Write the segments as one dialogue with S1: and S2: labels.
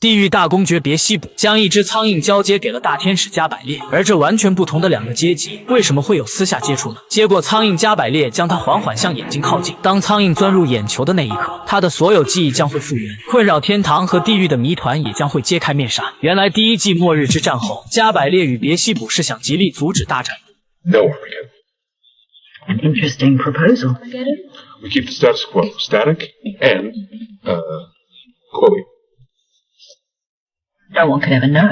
S1: 地狱大公爵别西卜将一只苍蝇交接给了大天使加百列，而这完全不同的两个阶级，为什么会有私下接触呢？接过苍蝇，加百列将它缓缓向眼睛靠近。当苍蝇钻入眼球的那一刻，他的所有记忆将会复原，困扰天堂和地狱的谜团也将会揭开面纱。原来第一季末日之战后，加百列与别西卜是想极力阻止大战。
S2: No, forget it.
S3: An interesting proposal.
S2: Forget it. We keep the status quo, static, and Chloe.
S3: No one could ever know.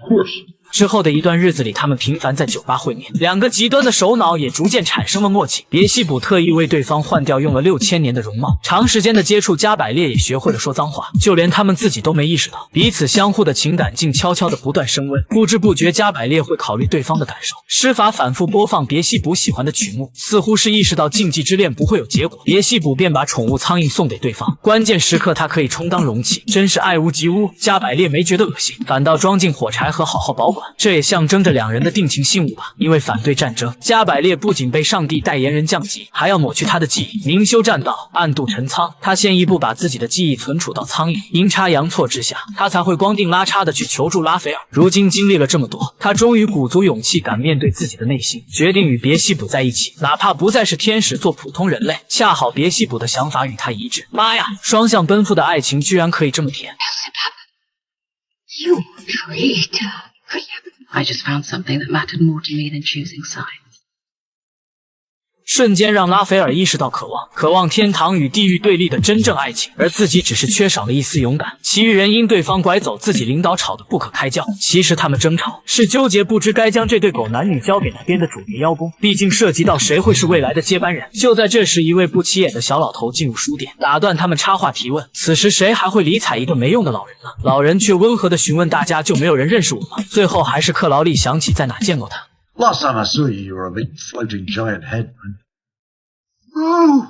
S2: Of course.
S1: 之后的一段日子里，他们频繁在酒吧会面，两个极端的首脑也逐渐产生了默契。别西卜特意为对方换掉用了6000年的容貌，长时间的接触，加百列也学会了说脏话，就连他们自己都没意识到，彼此相互的情感竟悄悄的不断升温。不知不觉，加百列会考虑对方的感受。施法反复播放别西卜喜欢的曲目，似乎是意识到禁忌之恋不会有结果，别西卜便把宠物苍蝇送给对方。关键时刻，他可以充当容器，真是爱屋及乌。加百列没觉得恶心，反倒装进火柴盒好好保管。这也象征着两人的定情信物吧。因为反对战争，加百列不仅被上帝代言人降级，还要抹去他的记忆，明修栈道，暗度陈仓。他先一步把自己的记忆存储到苍蝇，阴差阳错之下，他才会光腚拉叉的去求助拉斐尔。如今经历了这么多，他终于鼓足勇气，敢面对自己的内心，决定与别西卜在一起，哪怕不再是天使，做普通人类。恰好别西卜的想法与他一致。妈呀，双向奔赴的爱情居然可以这么甜！
S3: You traitor. I just found something that mattered more to me than choosing sides.
S1: 瞬间让拉斐尔意识到渴望天堂与地狱对立的真正爱情，而自己只是缺少了一丝勇敢。其余人因对方拐走自己领导吵得不可开交，其实他们争吵是纠结不知该将这对狗男女交给哪边的主角邀功，毕竟涉及到谁会是未来的接班人。就在这时，一位不起眼的小老头进入书店，打断他们插话提问。此时谁还会理睬一个没用的老人呢？老人却温和地询问大家，就没有人认识我吗？最后还是克劳利想起在哪见过他。
S4: Last time I saw you, you were a big floating giant head.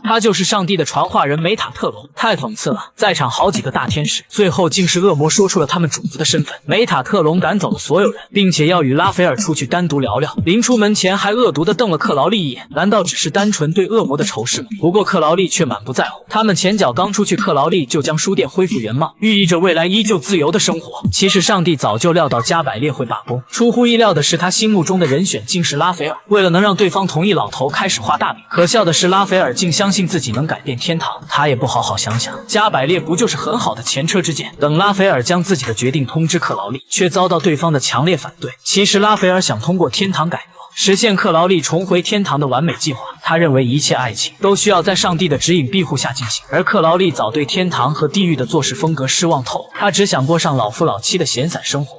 S1: 他就是上帝的传话人梅塔特隆，太讽刺了！在场好几个大天使，最后竟是恶魔说出了他们主子的身份。梅塔特隆赶走了所有人，并且要与拉斐尔出去单独聊聊。临出门前还恶毒地瞪了克劳利一眼，难道只是单纯对恶魔的仇视吗？不过克劳利却满不在乎。他们前脚刚出去，克劳利就将书店恢复原貌，寓意着未来依旧自由的生活。其实上帝早就料到加百列会罢工，出乎意料的是，他心目中的人选竟是拉斐尔。为了能让对方同意，老头开始画大饼。可笑的是，拉斐尔竟相信自己能改变天堂，他也不好好想想，加百列不就是很好的前车之鉴？等拉斐尔将自己的决定通知克劳利，却遭到对方的强烈反对。其实拉斐尔想通过天堂改革，实现克劳利重回天堂的完美计划。他认为一切爱情都需要在上帝的指引庇护下进行，而克劳利早对天堂和地狱的做事风格失望透了，他只想过上老夫老妻的闲散生活。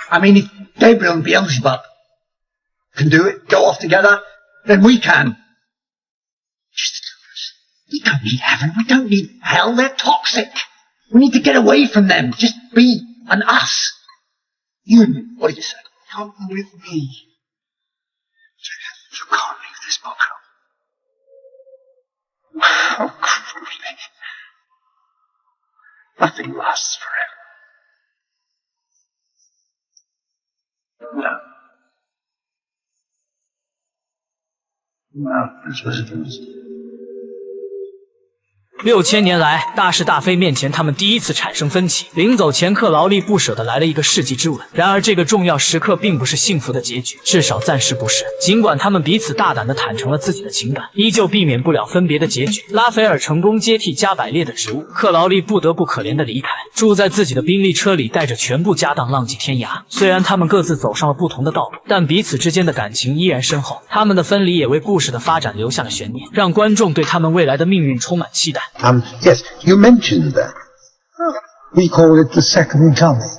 S4: I mean, if Gabriel and Beelzebub can do it, go off together, then we can. We don't need heaven. We don't need hell. They're toxic. We need to get away from them. Just be an us. You, what did you say? Come with me. You can't leave this book. Oh, Crowley. Nothing lasts forever. No. No, that's what it is.
S1: 6000年来，大是大非面前，他们第一次产生分歧。临走前，克劳利不舍得来了一个世纪之吻。然而，这个重要时刻并不是幸福的结局，至少暂时不是。尽管他们彼此大胆地坦诚了自己的情感，依旧避免不了分别的结局。拉斐尔成功接替加百列的职务，克劳利不得不可怜地离开，住在自己的宾利车里，带着全部家当浪迹天涯。虽然他们各自走上了不同的道路，但彼此之间的感情依然深厚。他们的分离也为故事的发展留下了悬念，让观众对他们未来的命运充满期待。
S4: Yes, you mentioned that. We call it the second coming.